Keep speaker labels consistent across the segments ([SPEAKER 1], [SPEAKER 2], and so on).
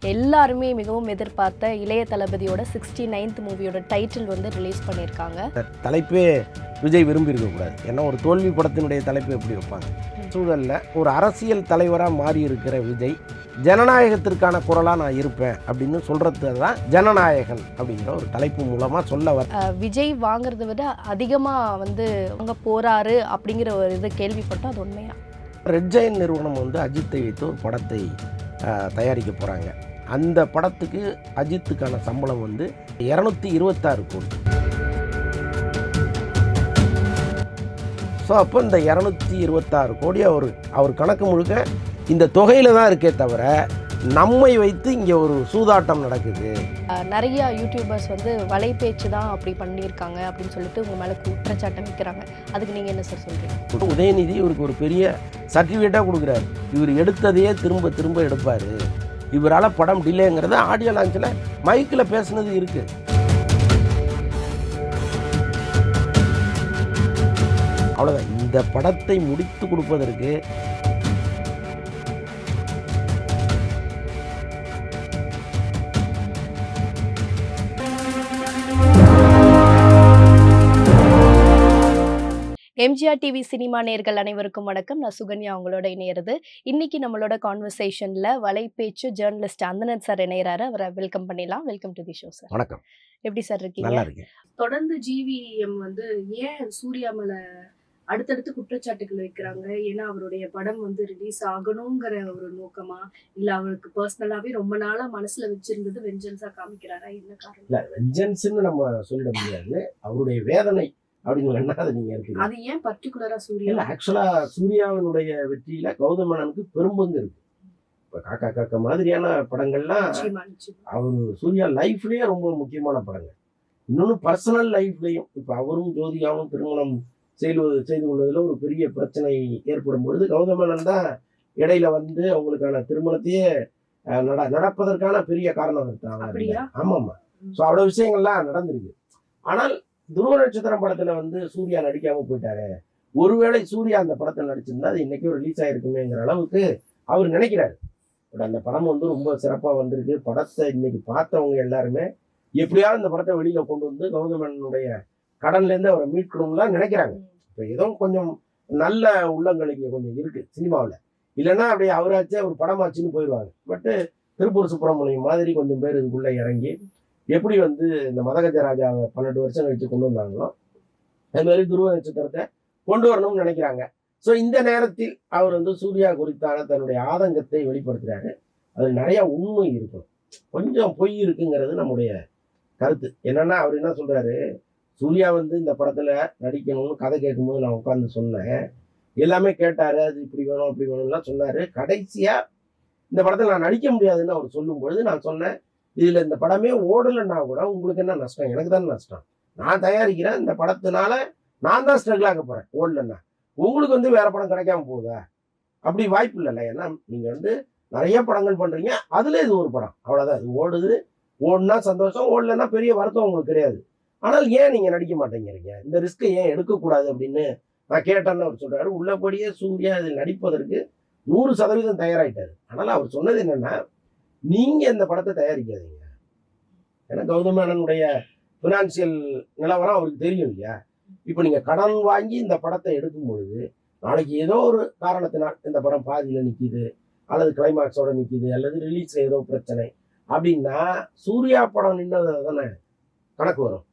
[SPEAKER 1] எல்லாருமே மிகவும் எதிர்பார்த்த இளைய தளபதியோட 69th மூவியோட டைட்டில் வந்து ரிலீஸ் பண்ணியிருக்காங்க.
[SPEAKER 2] தலைப்பே விஜய் விரும்பி இருக்கக்கூடாது. ஏன்னா ஒரு தோல்வி படத்தினுடைய தலைப்பு எப்படி வைப்பாங்க? சூழலில் ஒரு அரசியல் தலைவராக மாறி இருக்கிற விஜய் ஜனநாயகத்திற்கான குரலாக நான் இருப்பேன் அப்படின்னு சொல்கிறது தான் ஜனநாயகன் அப்படிங்கிற ஒரு தலைப்பு மூலமாக சொல்ல வர
[SPEAKER 1] விஜய் வாங்குறத விட அதிகமாக வந்து அவங்க போகிறாரு அப்படிங்கிற ஒரு இது கேள்விப்பட்டோம். அது உண்மையா?
[SPEAKER 2] ரெட் ஜெயண்ட் நிறுவனம் வந்து அஜித்தை வைத்து ஒரு படத்தை தயாரிக்க போகிறாங்க. அந்த படத்துக்கு அஜித்துக்கான சம்பளம் வந்து 226 கோடி. ஸோ அப்போ இந்த 226 கோடி அவர் கணக்கு முழுக்க இந்த தொகையில் தான் இருக்கே தவிர நம்மை வைத்து இங்கே ஒரு சூதாட்டம் நடக்குது.
[SPEAKER 1] நிறைய யூடியூபர்ஸ் வந்து வலைபேச்சு தான் அப்படி பண்ணியிருக்காங்க அப்படின்னு சொல்லிட்டு உங்கள் மேலே குற்றச்சாட்டம் வைக்கிறாங்க. அதுக்கு நீங்கள் என்ன சார் சொல்கிறீங்க?
[SPEAKER 2] உதயநிதி இவருக்கு ஒரு பெரிய சர்டிஃபிகேட்டாக கொடுக்குறாரு. இவர் எடுத்ததையே திரும்ப திரும்ப எடுப்பார். இவரால் படம் டிலேங்கிறத ஆடியோ லான்ச்சில் மைக்கில் பேசுனது இருக்குது. அவ்வளோதான். இந்த படத்தை முடித்து கொடுப்பதற்கு
[SPEAKER 1] எம்ஜிஆர் டிவி சினிமா நேயர்கள் அனைவருக்கும் வணக்கம். நான் சுகன்யா உங்களோட இணையிறது. இன்னைக்கு நம்மளோட கான்வர்சேஷன்ல வலைபேச்சு ஜேர்னலிஸ்ட் அந்தனன் சார் இணையறாரு. அவரை வெல்கம் பண்ணிடலாம். Welcome to the show sir.
[SPEAKER 2] வணக்கம்.
[SPEAKER 1] எப்படி சார் இருக்கீங்க?
[SPEAKER 2] நல்லா இருக்கேன்.
[SPEAKER 3] தொடர்ந்து ஜிவிஎம் வந்து ஏன் சூர்யா மேல அடுத்தடுத்து குற்றச்சாட்டுகள் வைக்கிறாங்க? ஏன்னா அவருடைய படம் வந்து ரிலீஸ் ஆகணுங்கிற ஒரு நோக்கமா, இல்ல அவருக்கு பர்சனலாவே ரொம்ப நாளா மனசுல வச்சிருந்தது வெஞ்சன்ஸா காமிக்கிறாரா? என்ன காரணம்?
[SPEAKER 2] இல்லை, வெஞ்சன்ஸ்ன்னு நம்ம சொல்லிட முடியாது. அவருடைய வேதனை அப்படின்னு அதை நீங்க இருக்கீங்க.
[SPEAKER 3] அது ஏன் பர்டிகுலரா சூர்யா?
[SPEAKER 2] இல்லை, ஆக்சுவலாக சூர்யாவினுடைய வெற்றியில கௌதம் மேனனுக்கு பெரும்பங்கு இருக்கு. இப்போ காக்கா காக்கா மாதிரியான படங்கள்லாம் அவர் சூர்யா லைஃப்லேயே ரொம்ப முக்கியமான படங்கள். இன்னொன்று பர்சனல் லைஃப்லையும் இப்போ அவரும் ஜோதிகாவும் திருமணம் செய்து கொள்வதில் ஒரு பெரிய பிரச்சனை ஏற்படும் பொழுது கௌதம் மேனன் தான் இடையில வந்து அவங்களுக்கான திருமணத்தையே நடப்பதற்கான பெரிய காரணம் இருக்காங்க. ஆமாம். ஸோ அவ்வளோ விஷயங்கள்லாம் நடந்திருக்கு. ஆனால் துருவ நட்சத்திரம் படத்துல வந்து சூர்யா நடிக்காம போயிட்டாரு. ஒருவேளை சூர்யா அந்த படத்தில் நடிச்சிருந்தா அது இன்னைக்கும் ரிலீஸ் ஆயிருக்குமேங்கிற அளவுக்கு அவர் நினைக்கிறாரு. பட் அந்த படம் வந்து ரொம்ப சிறப்பா வந்திருக்கு. படத்தை இன்னைக்கு பார்த்தவங்க எல்லாருமே எப்படியாவது இந்த படத்தை வெளியில கொண்டு வந்து கௌதமனுடைய கடன்ல இருந்து அவரை மீட்கணும்லாம் நினைக்கிறாங்க. இப்போ ஏதோ கொஞ்சம் நல்ல உள்ளங்கள் இங்கே கொஞ்சம் இருக்கு சினிமாவில். இல்லைன்னா அப்படியே அவராச்சே ஒரு படமாச்சுன்னு போயிடுவாங்க. பட்டு திருப்பூர் சுப்பிரமணியம் மாதிரி கொஞ்சம் பேர் இதுக்குள்ள இறங்கி எப்படி வந்து இந்த மதகஜராஜாவை 12 வருஷம் கழிச்சு கொண்டு வந்தாங்களோ அது மாதிரி துருவ நட்சத்திரத்தை கொண்டு வரணும்னு நினைக்கிறாங்க. ஸோ இந்த நேரத்தில் அவர் வந்து சூர்யா குறித்தான தன்னுடைய ஆதங்கத்தை வெளிப்படுத்துறாரு. அது நிறைய உண்மை இருக்கும், கொஞ்சம் பொய் இருக்குங்கிறது நம்முடைய கருத்து. என்னன்னா அவர் என்ன சொல்றாரு, சூர்யா வந்து இந்த படத்துல நடிக்கணும்னு கதை கேட்கும்போது நான் உட்காந்து சொன்னேன், எல்லாமே கேட்டாரு, அது இப்படி வேணும் அப்படி வேணும்லாம் சொன்னாரு. கடைசியா இந்த படத்துல நான் நடிக்க முடியாதுன்னு அவர் சொல்லும் பொழுது நான் சொன்னேன், இதுல இந்த படமே ஓடலைன்னா கூட உங்களுக்கு என்ன நஷ்டம்? எனக்கு தானே நஷ்டம். நான் தயாரிக்கிறேன், இந்த படத்தினால நான் தான் ஸ்ட்ரகிள் ஆக போறேன். ஓடலைன்னா உங்களுக்கு வந்து வேற படம் கிடைக்காம போகுதா? அப்படி வாய்ப்பு இல்லைல்ல. ஏன்னா நீங்க வந்து நிறைய படங்கள் பண்றீங்க, அதுல இது ஒரு படம், அவ்வளவுதான். இது ஓடுது, ஓடுனா சந்தோஷம், ஓடலைன்னா பெரிய வருத்தம் உங்களுக்கு கிடையாது. ஆனால் ஏன் நீங்க நடிக்க மாட்டேங்கிறீங்க? இந்த ரிஸ்கை ஏன் எடுக்கக்கூடாது அப்படின்னு நான் கேட்டேன்னு அவர் சொல்றாரு. உள்ளபடியே சூர்யா இதில் நடிப்பதற்கு 100% தயாராயிட்டாரு. ஆனால் அவர் சொன்னது என்னன்னா, நீங்க இந்த படத்தை தயாரிக்காதீங்க. ஏன்னா கௌதம் மேனனுடைய பினான்சியல் நிலவரம் அவருக்கு தெரியும் இல்லையா? இப்போ நீங்க கடன் வாங்கி இந்த படத்தை எடுக்கும் பொழுது நாளைக்கு ஏதோ ஒரு காரணத்தினால் இந்த படம் பாதியில நிக்குது, அல்லது கிளைமாக்ஸோட நிக்குது, அல்லது ரிலீஸ்ல ஏதோ பிரச்சனை அப்படின்னா சூர்யா படம் நின்னது தானே கணக்கு வரும்.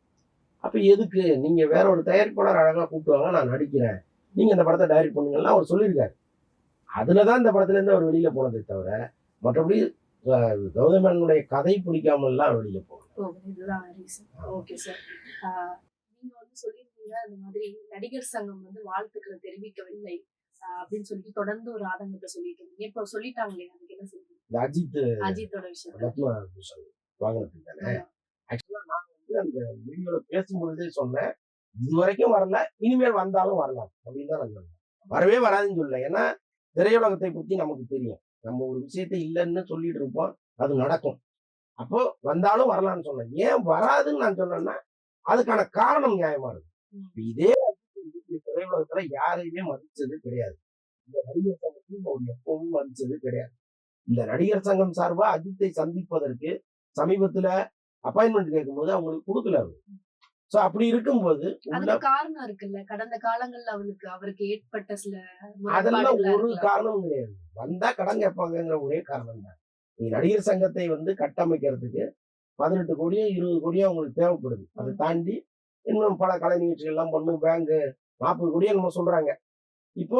[SPEAKER 2] அப்ப எதுக்கு நீங்க வேற ஒரு தயாரிப்பாளர் அழகா கூப்பிட்டுவாங்க, நான் நடிக்கிறேன், நீங்க இந்த படத்தை டைரக்ட் பண்ணுங்கலாம் அவர் சொல்லியிருக்காரு. அதுலதான் இந்த படத்துல இருந்து அவர் வெளியில போனதை தவிர மற்றபடி கௌதமனுடைய கதை பிடிக்காமல்லாம் வெளியில போகணும்.
[SPEAKER 3] இதுதான் ரீசன். Okay sir. நீங்க வந்து சொல்லியிருக்கீங்க அந்த மாதிரி நடிகர் சங்கம் வந்து வாழ்த்துக்களை தெரிவிக்கவில்லை அப்படின்னு சொல்லிட்டு தொடர்ந்து ஒரு ஆதங்கத்தை சொல்லிட்டு இருக்கீங்க. இப்போ சொல்லிட்டாங்களே, அதுக்கு என்ன சொல்றீங்க?
[SPEAKER 2] இந்த
[SPEAKER 3] அஜித்தோட விஷயம்
[SPEAKER 2] பத்மபூஷன் வாங்கினதுக்கு தானே. ஆக்சுவலா நான் வந்து அந்த வீடியோல பேசும்பொழுதே சொன்னேன், இது வரைக்கும் வரல, இனிமேல் வந்தாலும் வரலாம் அப்படின்னு தான் நான் சொன்னேன். வரவே வராதுன்னு சொல்லல. ஏன்னா திரையுலகத்தை பத்தி நமக்கு தெரியும். நம்ம ஒரு விஷயத்தை இல்லைன்னு சொல்லிட்டு இருப்போம், அது நடக்கும். அப்போ வந்தாலும் வரலாம்னு சொன்னேன். ஏன் வராதுன்னு நான் சொன்னேன்னா அதுக்கான காரணம் நியாயமா இருக்கு. இதே திரையுலகத்துல யாரையுமே மதிச்சது கிடையாது. இந்த நடிகர் சங்கத்தையும் அவர் எப்பவும் மதிச்சது கிடையாது. இந்த நடிகர் சங்கம் சார்பா அஜித்தை சந்திப்பதற்கு சமீபத்துல அப்பாயின்மெண்ட் கேட்கும்போது அவங்களுக்கு கொடுக்கல அவரு. சோ அப்படி இருக்கும்போது உள்ள
[SPEAKER 3] அதுக்கு காரணம் இருக்குல்ல. கடந்த காலங்கள்ல அவருக்கு ஏற்பட்ட சில
[SPEAKER 2] அதெல்லாம்
[SPEAKER 3] முரண்பாடுகளா
[SPEAKER 2] ஒரு
[SPEAKER 3] இருக்கலாம்.
[SPEAKER 2] காரணமும் கிடையாது. வந்தா கடன் கேட்பாங்கங்கிற ஒரே காரணம் தான். நீ நடிகர் சங்கத்தை கட்டமைக்கிறதுக்கு 18 கோடியோ 20 கோடியோ அவங்களுக்கு தேவைப்படுது. அதை தாண்டி இன்னும் பல கலை நிகழ்ச்சிகள் எல்லாம் பண்ணும். பேங்க் 40 கோடியோ நம்ம சொல்றாங்க. இப்போ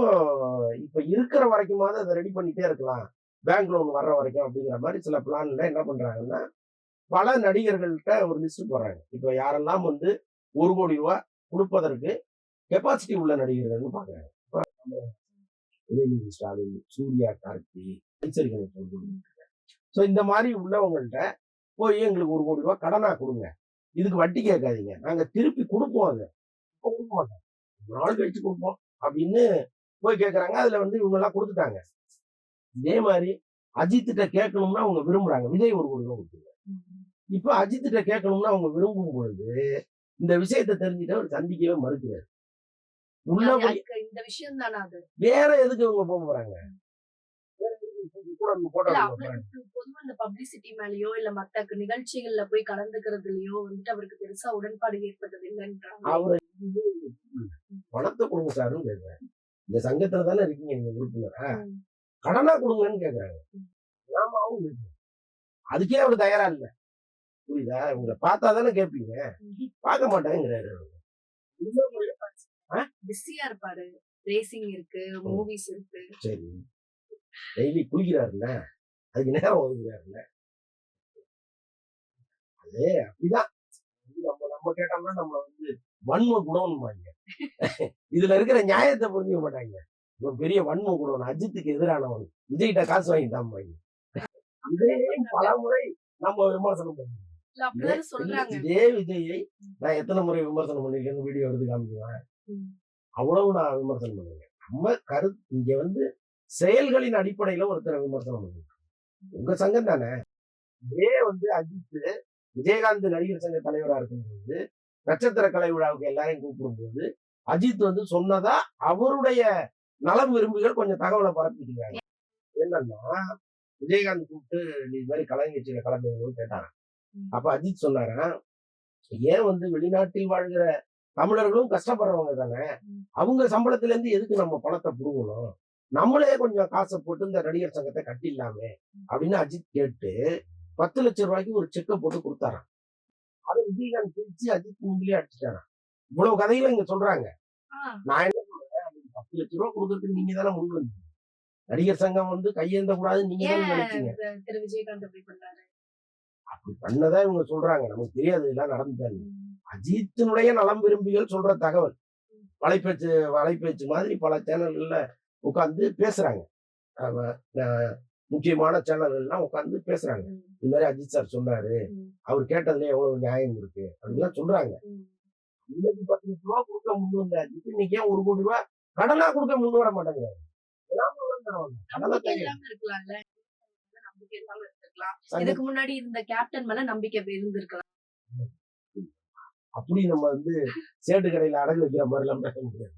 [SPEAKER 2] இப்ப இருக்கிற வரைக்குமாவது அதை ரெடி பண்ணிட்டே இருக்கலாம். பேங்க் லோன் வர்ற வரைக்கும் அப்படிங்கிற மாதிரி சில பிளான்ல என்ன பண்றாங்கன்னா, பல நடிகர்கள்ட்ட ஒரு லிஸ்ட் போடுறாங்க. இப்போ யாரெல்லாம் 1 கோடி ரூபாய் கொடுப்பதற்கு கெப்பாசிட்டி உள்ள நடிகர்கள்னு பாக்குறாங்க. உதயநிதி ஸ்டாலின், சூர்யா, கார்த்தி, ஐசரி கணேசன். ஸோ இந்த மாதிரி உள்ளவங்கள்ட்ட போய் எங்களுக்கு 1 கோடி ரூபாய் கடனா கொடுங்க, இதுக்கு வட்டி கேட்காதீங்க, நாங்க திருப்பி கொடுப்போம், அதை கொடுக்க மாட்டோம், ஒரு நாள் கழிச்சு கொடுப்போம் அப்படின்னு போய் கேட்கறாங்க. அதுல இவங்க எல்லாம் கொடுத்துட்டாங்க. இதே மாதிரி அஜித்திட்ட கேட்கணும்னா அவங்க விரும்புறாங்க. விஜய் 1 கோடி ரூபாய் கொடுத்துருங்க. இப்ப அஜித்திட்ட கேட்கணும்னா அவங்க விரும்பும் பொழுது இந்த விஷயத்தை தெரிஞ்சுட்டு அவர் சந்திக்கவே மறுக்கிறாரு. உள்ளபடி
[SPEAKER 3] இந்த விஷயம் தானே அது.
[SPEAKER 2] வேற எதுக்கு இவங்க போக போறாங்க?
[SPEAKER 3] இல்ல, அவருக்கு பொதுவா இந்த பப்ளிசிட்டி மேலயோ இல்ல மத்த நிகழ்ச்சிகள்ல போய் கலந்துக்கிறதுலயோ அவருக்கு பெருசா உடன்பாடு ஏற்பட்டது இல்லைன்றாங்க.
[SPEAKER 2] அவரை பணத்தை கொடுங்க சாருன்னு கேக்குறாரு. இந்த சங்கத்துல தானே இருக்கீங்க நீங்க உறுப்பினரா, கடனா கொடுங்கன்னு கேக்குறாங்க. ஆமாவும் இருக்கு. அதுக்கே அவர் தயாரா இல்ல. புரியுதா? உங்களை பார்த்தா தானே கேட்பீங்க, பார்க்க மாட்டேங்கிறாரு.
[SPEAKER 3] பிஸியா இருப்பாரு. ரேசிங் இருக்கு, மூவிஸ் இருக்கு.
[SPEAKER 2] சரி, டெய்லி குளிக்கிறாருல்ல, அதுக்கு நேரம் ஒதுக்குறாருல்ல. அது அப்படிதான். நம்ம கேட்டோம்னா நம்ம வன்ம குணம்பாங்க. இதுல இருக்கிற நியாயத்தை புரிஞ்சுக்க மாட்டாங்க. இவன் பெரிய வன்ம குணம், அஜித்துக்கு எதிரானவன், விஜய்கிட்ட காசு வாங்கிட்டாம்பாங்க. இதே பல முறை நம்ம விமர்சனம் பண்ணுவோம். இதே விஜயை நான் எத்தனை முறை விமர்சனம் பண்ணிருக்கேன்னு வீடியோ எடுத்து காமிக்குவேன். அவ்வளவு நான் விமர்சனம் பண்ணுவேன். நம்ம கருத்து இங்க செயல்களின் அடிப்படையில ஒருத்தரை விமர்சனம் பண்ணுவேன். உங்க சங்கம் தானே. இதே அஜித் விஜயகாந்த் நடிகர் சங்க தலைவரா இருக்கும்போது நட்சத்திர கலை விழாவுக்கு எல்லாரையும் கூப்பிடும் போது அஜித் சொன்னதா அவருடைய நலம் விரும்பிகள் கொஞ்சம் தகவலை பரப்பிக்கிறாங்க. என்னன்னா, விஜயகாந்த் கூப்பிட்டு நீ இது மாதிரி கலை நிகழ்ச்சியில கலந்துன்னு கேட்டாங்க. அப்ப அஜித் சொன்னாரா, ஏன் வெளிநாட்டில் வாழ்கிற தமிழர்களும் கஷ்டப்படுறவங்க தானே, அவங்க சம்பளத்துல இருந்து எதுக்கு நம்ம பணத்தை புடுங்கணும், நம்மளே கொஞ்சம் காசை போட்டு இந்த நடிகர் சங்கத்தை கட்டிடலாமே அப்படின்னு அஜித் கேட்டு 10 லட்சம் ரூபாய்க்கு ஒரு செக்கை போட்டு கொடுத்தாராம். அதை விஜயகாந்த் பிரிச்சு அஜித் முன்னிலே அடிச்சுட்டாராம். இவ்வளவு கதைகளை இங்க சொல்றாங்க. நான் என்ன சொல்றேன், 10 லட்சம் ரூபாய் கொடுக்கறதுக்கு நீங்க தானே முன் வந்தீங்க. நடிகர் சங்கம் கையேந்த கூடாதுன்னு நீங்க தானே நினைச்சீங்க.
[SPEAKER 3] திரு விஜயகாந்த் அப்படி பண்ணாரு.
[SPEAKER 2] அப்படி பண்ணதா இவங்க சொல்றாங்க, நமக்கு தெரியாது இதெல்லாம் நடந்துட்டாங்க. அஜித்தினுடைய நலம் விரும்பிகள் சொல்ற தகவல் வலைப்பேச்சு மாதிரி பல சேனல்கள்ல உட்கார்ந்து பேசுறாங்க. முக்கியமான சேனல்கள்லாம் உட்கார்ந்து பேசுறாங்க. இது மாதிரி அஜித் சார் சொன்னாரு, அவர் கேட்டதுல எவ்வளவு நியாயம் இருக்கு அப்படின்லாம் சொல்றாங்க. இன்னைக்கு 10 லட்சம் ரூபாய் கொடுக்க முன் வந்த அஜித் இன்னைக்கு 1 கோடி ரூபாய் கடனா கொடுக்க முன் வர மாட்டேங்கிறாரு.
[SPEAKER 3] இதுக்கு முன்னாடி இருந்த கேப்டன் மேல நம்பிக்கை இருந்திருக்கலாம்.
[SPEAKER 2] அப்படி நம்ம சேட்டு கடையில அடகு வைக்கிற மாதிரி எல்லாம் பேச முடியாது.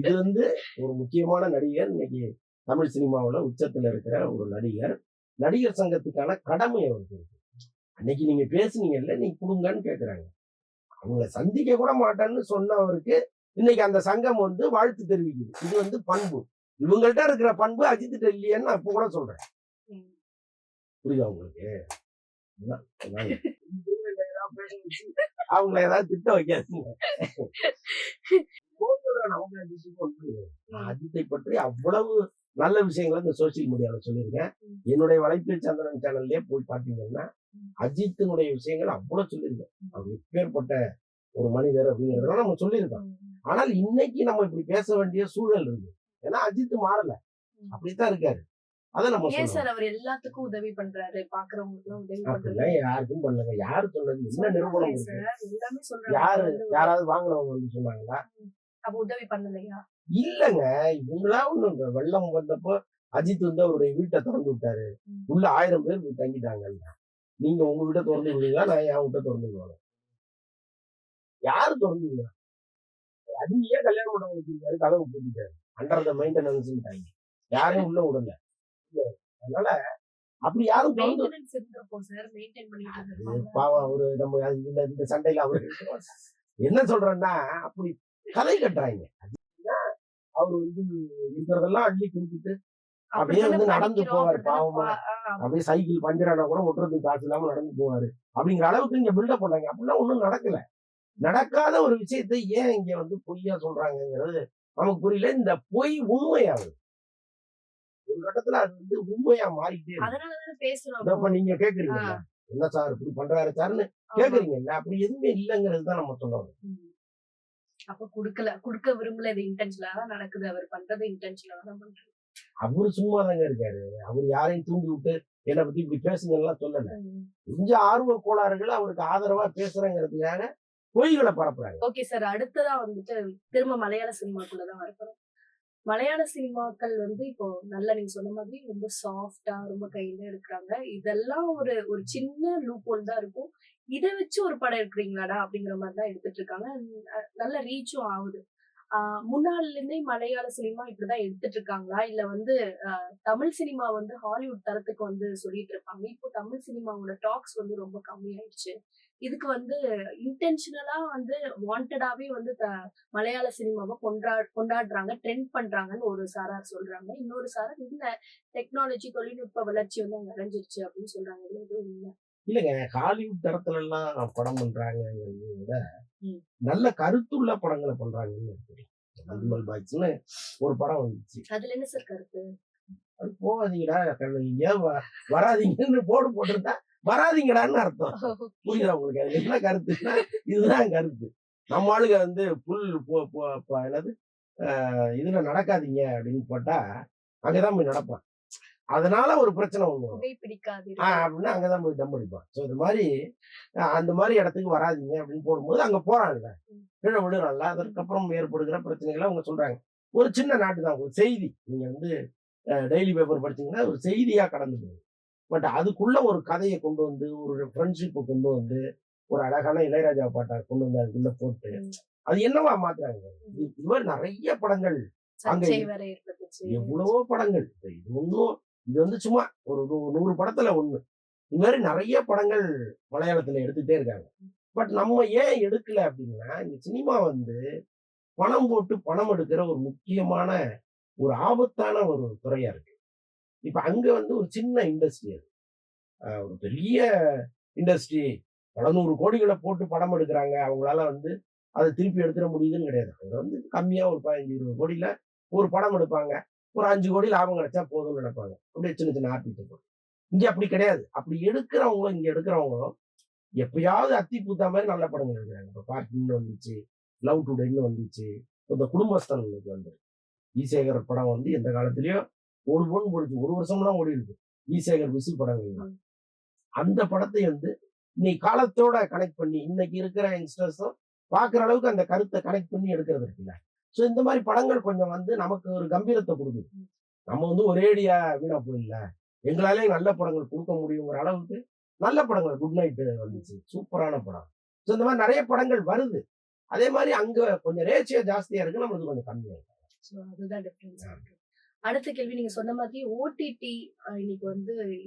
[SPEAKER 2] இது ஒரு முக்கியமான நடிகர், இன்னைக்கு தமிழ் சினிமாவுல உச்சத்துல இருக்கிற ஒரு நடிகர். நடிகர் சங்கத்துக்கான கடமை அவருக்கு இருக்கு. அன்னைக்கு நீங்க பேசுனீங்கல்ல, நீ கொடுங்கன்னு கேக்குறாங்க. அவங்கள சந்திக்க கூட மாட்டேன்னு சொன்னவருக்கு இன்னைக்கு அந்த சங்கம் வாழ்த்து தெரிவிக்குது. இது பண்பு. இவங்கள்ட்ட இருக்கிற பண்பு அஜித்திட்ட இல்லையேன்னு நான் இப்ப கூட சொல்றேன். புரியுதா உங்களுக்கு? அவங்கள ஏதாவது திட்ட வைக்காதீங்க. அஜித்தை பற்றி அவ்வளவு நல்ல விஷயங்களை இந்த சோசியல் மீடியால சொல்லியிருக்கேன். என்னுடைய வலைப்பேச்சு சந்திரன் சேனல்லே போய் பாத்தீங்கன்னா அஜித்தினுடைய விஷயங்கள் அவ்வளவு சொல்லியிருக்கேன். அவர் எப்பேற்பட்ட ஒரு மனிதர் அப்படிங்கிறத நம்ம சொல்லியிருக்கோம். ஆனால் இன்னைக்கு நம்ம இப்படி பேச வேண்டிய சூழல் இருக்கு. ஏன்னா அஜித் மாறல, அப்படித்தான் இருக்காரு. அத நம்ம
[SPEAKER 3] சார் அவர் எல்லாத்துக்கும் உதவி பண்றாரு, பாக்குறவங்களுக்கு உதவி பண்றாரு.
[SPEAKER 2] யாருக்கும் பண்ணலங்க. யாரு சொன்னது? என்ன நிறுவனம் யாரு யாராவது வாங்குறவங்க சொன்னாங்களா?
[SPEAKER 3] அப்ப உதவி பண்ணலையா?
[SPEAKER 2] இல்லங்க, இவங்களா ஒண்ணு வெள்ளம் வந்தப்போ அஜித் அவருடைய வீட்டை திறந்து விட்டாரு. உள்ள 1000 பேர் போய் தங்கிட்டாங்க. நீங்க உங்க வீட்டை திறந்து விடுவீங்களா, நான் என் வீட்டை திறந்து விடுவாங்க? யாரு திறந்து விடுவா? அஜியே கல்யாணம் பண்ண வச்சிருக்காரு, கதவு போட்டுட்டாரு. அண்டர் த மெயின்டெனன்ஸ் யாரையும் உள்ள விடல. அதனால அப்படி யாரும் தொடர்ந்து
[SPEAKER 3] மெயின்டெனன்ஸ் இருந்திருக்கும் சார். மெயின்டைன் பண்ணிட்டு இருந்திருப்பாங்க.
[SPEAKER 2] பாவம் அவரு நம்ம இந்த சண்டையில அவரு என்ன சொல்றேன்னா அப்படி கதை கட்டுறாங்க. அவரு இருக்கிறதெல்லாம் அள்ளி கொடுத்துட்டு அப்படியே நடந்து போவாரு பாவமா. அப்படியே சைக்கிள் பஞ்சர் ஆனா கூட ஒட்டுறதுக்கு காசு இல்லாம நடந்து போவாரு அப்படிங்கிற அளவுக்கு இங்க பில்டப் பண்ணாங்க. அப்படிலாம் ஒண்ணும் நடக்கல. நடக்காத ஒரு விஷயத்தை ஏன் இங்க பொய்யா சொல்றாங்கிறது நமக்கு புரியல. இந்த பொய் உண்மையாகுது. ஒரு கட்டத்துல அது உண்மையா மாறிட்டே இருக்கு.
[SPEAKER 3] அதனாலதானே பேசுறோம்.
[SPEAKER 2] இப்ப நீங்க கேக்குறீங்கல்ல, என்ன சார் இப்படி பண்றாரு சார்னு கேக்குறீங்கல்ல, அப்படி எதுவுமே இல்லைங்கிறது தான் நம்ம சொல்லணும்.
[SPEAKER 3] அப்ப குடுக்க விரும்பல. இது இன்டென்ஷனலா தான் நடக்குது. அவர் பண்றது இன்டென்ஷனலா தான் பண்றாரு.
[SPEAKER 2] அவரு சும்மாதாங்க இருக்காரு. அவரு யாரையும் தூண்டி விட்டு என்னை பத்தி இப்படி பேசுங்கலாம் சொல்லல. கொஞ்சம் ஆர்வ கோளாறுகள் அவருக்கு ஆதரவா பேசுறேங்கிறதுக்காக பொய்களை பரப்புறாங்க.
[SPEAKER 3] Okay sir. அடுத்ததா திரும்ப மலையாள சினிமாக்குள்ளதான் வரப்போறோம். மலையாள சினிமாக்கள் இப்போ நல்லா நீங்க சொன்ன மாதிரி ரொம்ப சாஃப்டா ரொம்ப கையில எடுக்கிறாங்க. இதெல்லாம் ஒரு ஒரு சின்ன லூப் ஹோல் தான் இருக்கும். இதை வச்சு ஒரு படம் எடுக்கிறீங்களாடா அப்படிங்கிற மாதிரி தான் எடுத்துட்டு இருக்காங்க. நல்ல ரீச்சும் ஆகுது. முன்னாடில இருந்தே மலையாள சினிமா இப்படிதான் எடுத்துட்டு இருக்காங்களா? இல்ல தமிழ் சினிமா ஹாலிவுட் தரத்துக்கு சொல்லிட்டு இருப்பாங்க. இப்போ தமிழ் சினிமாவோட டாக்ஸ் ரொம்ப கம்மியாயிடுச்சு. இதுக்கு இன்டென்ஷனலா வாண்டடாவே மலையாள சினிமாவை கொண்டாடுறாங்க, ட்ரெண்ட் பண்றாங்கன்னு ஒரு சாரார் சொல்றாங்க. இன்னொரு சாரார் இல்ல, டெக்னாலஜி தொழில்நுட்ப வளர்ச்சி அங்க அடைஞ்சிருச்சு அப்படின்னு சொல்றாங்க. இது உண்மை
[SPEAKER 2] இல்லைங்க. ஹாலிவுட் தரத்துல எல்லாம் படம் பண்றாங்கிறத விட நல்ல கருத்துள்ள படங்களை பண்றாங்கன்னு மஞ்சுமல் பாய்ஸ்னு ஒரு படம் வந்துச்சு.
[SPEAKER 3] அதுல என்ன சார் கருத்து?
[SPEAKER 2] அது போகாதீங்கடா, ஏன் வராதீங்கன்னு போர்டு போட்டிருந்தா வராதீங்கடான்னு அர்த்தம். புரியுதா உங்களுக்கு? அது என்ன கருத்துன்னா இதுதான் கருத்து. நம்ம ஆளுங்க புல் என்னது இதுல நடக்காதீங்க அப்படின்னு போட்டா அங்கதான் போய் நடப்பான். அதனால ஒரு பிரச்சனை அப்படின்னா அங்கதான் போய் தம் அடிப்பான். ஸோ இது மாதிரி அந்த மாதிரி இடத்துக்கு வராதீங்க அப்படின்னு போடும்போது அங்க போறாங்க, கீழே விடுறாங்கல்ல. அதற்கப்புறம் ஏற்படுகிற பிரச்சனைகளை அவங்க சொல்றாங்க. ஒரு சின்ன நாட்டு தான், ஒரு செய்தி. நீங்க டெய்லி பேப்பர் படிச்சீங்கன்னா ஒரு செய்தியா கடந்து போகுது. பட் அதுக்குள்ள ஒரு கதையை கொண்டு ஒரு ஃப்ரெண்ட்ஷிப்பை கொண்டு ஒரு அழகான இளையராஜா பாட்டை கொண்டு அதுக்குள்ள போட்டு அது என்னவா மாத்துறாங்க. இது மாதிரி நிறைய படங்கள் அங்க எவ்வளவோ படங்கள். இது சும்மா ஒரு 100 படத்துல ஒண்ணு. இது மாதிரி நிறைய படங்கள் மலையாளத்துல எடுத்துட்டே இருக்காங்க. பட் நம்ம ஏன் எடுக்கல அப்படின்னா, இந்த சினிமா பணம் போட்டு பணம் எடுக்கிற ஒரு முக்கியமான ஒரு ஆபத்தான ஒரு துறையா இருக்கு. இப்ப அங்க ஒரு சின்ன இண்டஸ்ட்ரி, அது ஒரு பெரிய இண்டஸ்ட்ரி. பல 100 கோடிகளை போட்டு படம் எடுக்கிறாங்க. அவங்களால அதை திருப்பி எடுத்துட முடியுதுன்னு கிடையாது. அவங்க கம்மியா ஒரு 15-20 கோடியில ஒரு படம் எடுப்பாங்க. ஒரு 5 கோடி லாபம் கிடைச்சா போதும்னு நினைப்பாங்க. அப்படியே சின்ன சின்ன ஆர்டிஸ்ட். இங்க அப்படி கிடையாது. அப்படி இங்க எடுக்கிறவங்களும் எப்பயாவது அத்தி பூத்தா மாதிரி நல்ல படங்கள் எடுக்கிறாங்க. இப்ப பார்க்கிங்னு வந்துச்சு, லவ் டுடேன்னு வந்துச்சு, இந்த குடும்பஸ்தன் வந்து ஈசேகர் படம் எந்த காலத்திலயோ ஓடுபோன்னு போடுச்சு. 1 வருஷம்லாம் ஓடி இருக்கு ஈசேகர் விசு படங்கள். அந்த படத்தை இன்னைக்கு காலத்தோட கனெக்ட் பண்ணி இன்னைக்கு இருக்கிற யங்ஸ்டர்ஸும் பாக்குற அளவுக்கு அந்த கருத்தை கனெக்ட் பண்ணி எடுக்கிறது இருக்குல்ல. ஸோ இந்த மாதிரி படங்கள் கொஞ்சம் நமக்கு ஒரு கம்பீரத்தை கொடுக்குது. நம்ம ஒரேடியா வீணா போயிடல, எங்களாலே நல்ல படங்கள் கொடுக்க முடியுங்கிற அளவுக்கு நல்ல படங்கள். குட் நைட் வந்துச்சு, சூப்பரான படம். ஸோ இந்த மாதிரி நிறைய படங்கள் வருது. அதே மாதிரி அங்க கொஞ்சம் ரேஷியோ ஜாஸ்தியா இருக்கு, நம்மளுக்கு கொஞ்சம் கம்மியா இருக்கு.
[SPEAKER 3] அதுதான் டிஃபரன்ஸ். அடுத்த கேள்வி, நீங்க சொன்ன மாதிரி ஓடிடி இன்னைக்கு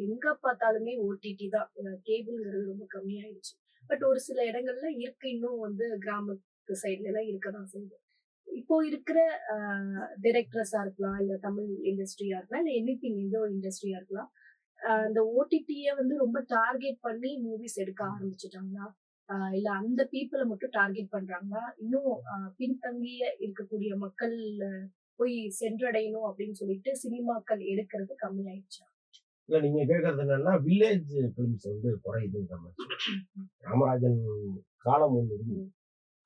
[SPEAKER 3] எங்க பார்த்தாலுமே ஓடிடி தான். கேபிள்ங்கிறது ரொம்ப கம்மியாயிடுச்சு. பட் ஒரு சில இடங்கள்ல இருக்கு, இன்னும் கிராமத்து சைட்ல எல்லாம் இருக்கதான் செய்யுது. இப்போ இருக்கிற டைரக்டர்ஸா இருக்கலாம், இல்ல தமிழ் இண்டஸ்ட்ரியா இருக்கலாம், இல்ல எனிதிங் எந்த ஒரு இண்டஸ்ட்ரியா இருக்கலாம், இந்த ஓடிடிய ரொம்ப டார்கெட் பண்ணி மூவிஸ் எடுக்க ஆரம்பிச்சுட்டாங்களா? இல்ல அந்த பீப்புளை மட்டும் டார்கெட் பண்றாங்களா? இன்னும் பின்தங்கிய இருக்கக்கூடிய மக்கள் போய் சென்றடையணும் அப்படின்னு சொல்லிட்டு சினிமாக்கள் எடுக்கிறது கம்மியாயிடுச்சா?
[SPEAKER 2] இல்ல, நீங்க கேட்கறது என்னன்னா வில்லேஜ் பிலிம்ஸ் குறையுதுன்ற மாதிரி. ராமராஜன் காலம் ஒண்ணு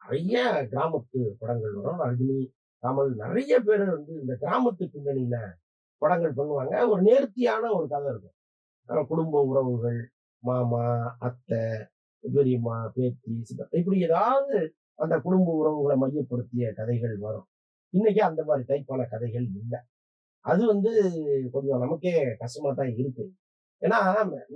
[SPEAKER 2] நிறைய கிராமத்து படங்கள் வரும். ரஜினி, கமல் நிறைய பேர் இந்த கிராமத்து பின்னணியில படங்கள் பண்ணுவாங்க. ஒரு நேர்த்தியான ஒரு கதை இருக்கும். குடும்ப உறவுகள், மாமா, அத்தை, பெரியம்மா, பேத்தி, சித்தப்பா, இப்படி ஏதாவது அந்த குடும்ப உறவுகளை மையப்படுத்திய கதைகள் வரும். இன்னைக்கு அந்த மாதிரி டைப்பான கதைகள் இல்லை. அது கொஞ்சம் நமக்கே கஷ்டமா தான் இருக்கு. ஏன்னா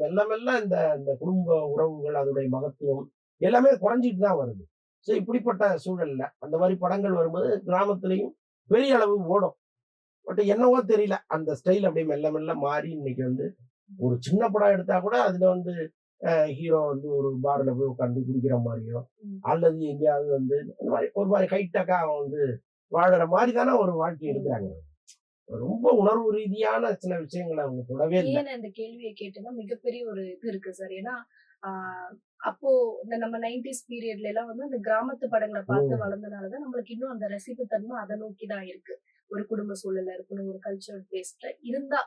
[SPEAKER 2] மெல்ல மெல்ல இந்த குடும்ப உறவுகள், அதோடைய மகத்துவம் எல்லாமே குறைஞ்சிட்டு தான் வருது. ஸோ இப்படிப்பட்ட சூழல்ல அந்த மாதிரி படங்கள் வரும்போது கிராமத்திலையும் பெரிய அளவு ஓடும். பட் என்னவோ தெரியல, அந்த ஸ்டைல் அப்படியே மெல்ல மெல்ல மாறி இன்னைக்கு ஒரு சின்ன படம் எடுத்தா கூட அதுல வந்து ஹீரோ வந்து ஒரு பார்ல போய் உட்காந்து குடிக்கிற மாதிரியோ
[SPEAKER 3] ம்.
[SPEAKER 2] அல்லது எங்கேயாவது வந்து இந்த மாதிரி ஒரு மாதிரி ஹைட்டக்கா அவன் வந்து வாழற மாதிரி தானே ஒரு வாழ்க்கை எடுக்கிறாங்க. ரொம்ப உணர்வு ரீதியான சில விஷயங்களை அவங்க தொடவே இல்லை.
[SPEAKER 3] ஏன் நான் இந்த கேள்வியை கேட்டேன்னா மிகப்பெரிய ஒரு இது இருக்கு சார். ஏன்னா ஆஹ் அப்போ இந்த நம்ம 90s பீரியட்ல எல்லாம் வந்து அந்த கிராமத்து படங்களை பார்த்து வளர்ந்தனாலதான் நம்மளுக்கு இன்னும் அந்த ரசிப்பு தன்மை அதை நோக்கிதான் இருக்கு. ஒரு குடும்ப சூழல்ல இருக்கணும், ஒரு கல்ச்சரல் பேஸ்ட்ல இருந்தா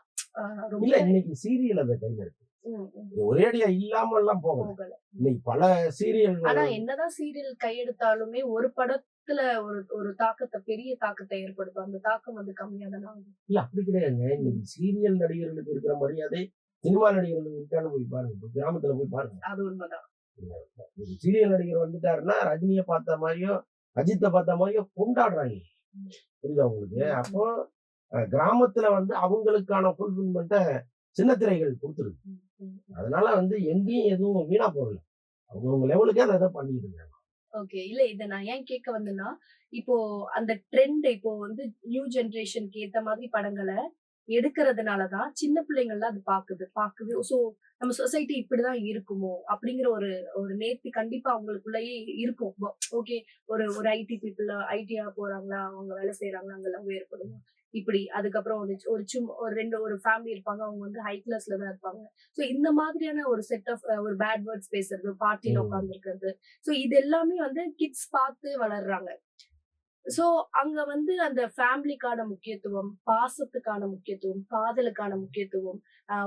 [SPEAKER 3] ரொம்ப
[SPEAKER 2] இல்ல இன்னைக்கு சீரியல் அந்த கையில இருக்கு.
[SPEAKER 3] ம், ம்,
[SPEAKER 2] ஒரேடியா இல்லாம எல்லாம் போகல.
[SPEAKER 3] போகல.
[SPEAKER 2] இன்னைக்கு பல சீரியல்கள்
[SPEAKER 3] ஆனா என்னதான் சீரியல் கையெடுத்தாலுமே ஒரு படத்துல ஒரு ஒரு தாக்கத்தை பெரிய தாக்கத்தை ஏற்படுத்தும். அந்த தாக்கம் வந்து கம்மியா தானே ஆகுது.
[SPEAKER 2] இல்ல அப்படி கிடையாதுங்க. இன்னைக்கு சீரியல் நடிகர்களுக்கு இருக்கிற மரியாதை சினிமா நடிகர்களுக்கு இருக்கான்னு போய் பாருங்க. இப்ப கிராமத்துல போய் பாருங்க.
[SPEAKER 3] அது உண்மைதான்.
[SPEAKER 2] ஒரு சீரியல் நடிகர் வந்துட்டாருன்னா ரஜினியை பார்த்த மாதிரியோ அஜித்தை பார்த்த மாதிரியோ கொண்டாடுறாங்க. புரியுதா உங்களுக்கு? அப்போ கிராமத்துல வந்து அவங்களுக்கான ஃபுல்ஃபில்மெண்ட்டை சின்ன திரைகள் கொடுத்துருக்கு.
[SPEAKER 3] ம், ம்.
[SPEAKER 2] அதனால வந்து எங்கேயும் எதுவும் வீணா போகல. அவங்கவுங்க லெவலுக்கே அதை எதை பண்ணிட்டு இருக்காங்க.
[SPEAKER 3] ஓகே. இல்ல இத நான் ஏன் கேட்க வந்தேன்னா, இப்போ அந்த ட்ரெண்ட் இப்போ வந்து நியூ ஜெனரேஷனுக்கு ஏத்த மாதிரி படங்கள எடுக்கிறதுனால தான் சின்ன பிள்ளைங்கள்லாம் அது பாக்குது. சோ நம்ம சொசைட்டி இப்படிதான் இருக்குமோ அப்படிங்கிற ஒரு ஒரு நேர்த்தி கண்டிப்பா அவங்களுக்குள்ளேயே இருக்கும். ஓகே, ஒரு ஒரு ஐடி பீப்புள் ஐடியா போறாங்களா, அவங்க வேலை செய்யறாங்களா, அங்க லவ் ஏற்படுமா இப்படி. அதுக்கப்புறம் ஒரு ஃபேமிலி இருப்பாங்க, அவங்க வந்து ஹை கிளாஸ்ல தான் இருப்பாங்க. சோ இந்த மாதிரியான ஒரு செட் ஆஃப் ஒரு பேட் வேர்ட்ஸ் பேசுறது, பார்ட்டில
[SPEAKER 2] ம்.
[SPEAKER 3] உட்கார்ந்து இருக்கிறது. சோ இது எல்லாமே வந்து கிட்ஸ் பார்த்து வளர்றாங்க. சோ அங்க வந்து அந்த ஃபேமிலிக்கான முக்கியத்துவம், பாசத்துக்கான முக்கியத்துவம், காதலுக்கான முக்கியத்துவம்,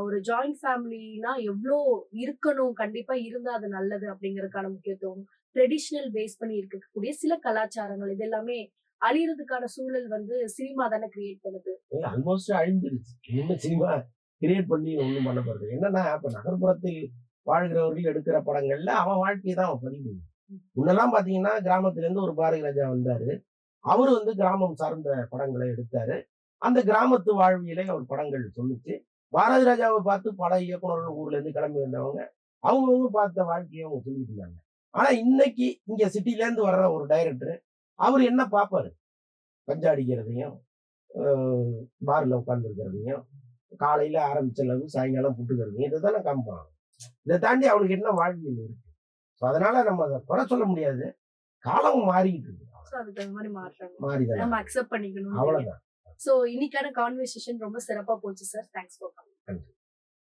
[SPEAKER 3] ஒரு ஜாயிண்ட் ஃபேமிலினா எவ்ளோ இருக்கணும், கண்டிப்பா இருந்தா அது நல்லது அப்படிங்கறதுக்கான முக்கியத்துவம், ட்ரெடிஷனல் பேஸ் பண்ணி இருக்கக்கூடிய சில கலாச்சாரங்கள் இது எல்லாமே அழியறதுக்கான சூழல் வந்து சினிமா தானே கிரியேட் பண்ணுது.
[SPEAKER 2] ஆல்மோஸ்ட் அழிஞ்சிருச்சு. இனிமே சினிமா கிரியேட் பண்ணி ஒண்ணும் பண்ண போறது என்னன்னா, இப்ப நகர்ப்புறத்தில் வாழ்கிறவர்கள் எடுக்கிற படங்கள்ல அவன் வாழ்க்கையை தான் அவன் பதிவு பண்ணுவான். முன்னெல்லாம் பாத்தீங்கன்னா கிராமத்துல இருந்து ஒரு பாரதி ராஜா வந்தாரு. அவரு வந்து கிராமம் சார்ந்த படங்களை எடுத்தாரு. அந்த கிராமத்து வாழ்வியலை அவர் படங்கள் சொல்லுச்சு. பாரதி ராஜாவை பார்த்து பல இயக்குனர்கள் ஊர்ல இருந்து கிளம்பி வந்தவங்க அவங்கவுங்க பார்த்த வாழ்க்கையை அவங்க சொல்லிட்டு இருந்தாங்க. ஆனா இன்னைக்கு இங்க சிட்டில இருந்து வர்ற ஒரு டைரக்டர் அவர் என்ன பார்ப்பாரு? கஞ்சா அடிக்கிறதையும் பார்ல உட்கார்ந்து இருக்கிறதையும் காலையில ஆரம்பிச்ச லவ் சாயங்காலம் புட்டுக்கிறதையும் இதை தானே காமிப்பாங்க. இதை தாண்டி அவனுக்கு என்ன வாழ்வியல் இருக்கு? So அதனால நம்ம அதை குறை சொல்ல முடியாது. காலம் மாறிட்டு இருக்கு.
[SPEAKER 3] சோ அதுக்கு தகுந்த மாதிரி மாறுறாங்க.
[SPEAKER 2] மாறிதான்
[SPEAKER 3] நம்ம அக்செப்ட் பண்ணிக்கணும்.
[SPEAKER 2] அவ்வளவுதான்.
[SPEAKER 3] சோ இன்னைக்கான கான்வர்சேஷன் ரொம்ப சிறப்பா போச்சு சார். Thanks for coming.
[SPEAKER 2] நன்றி.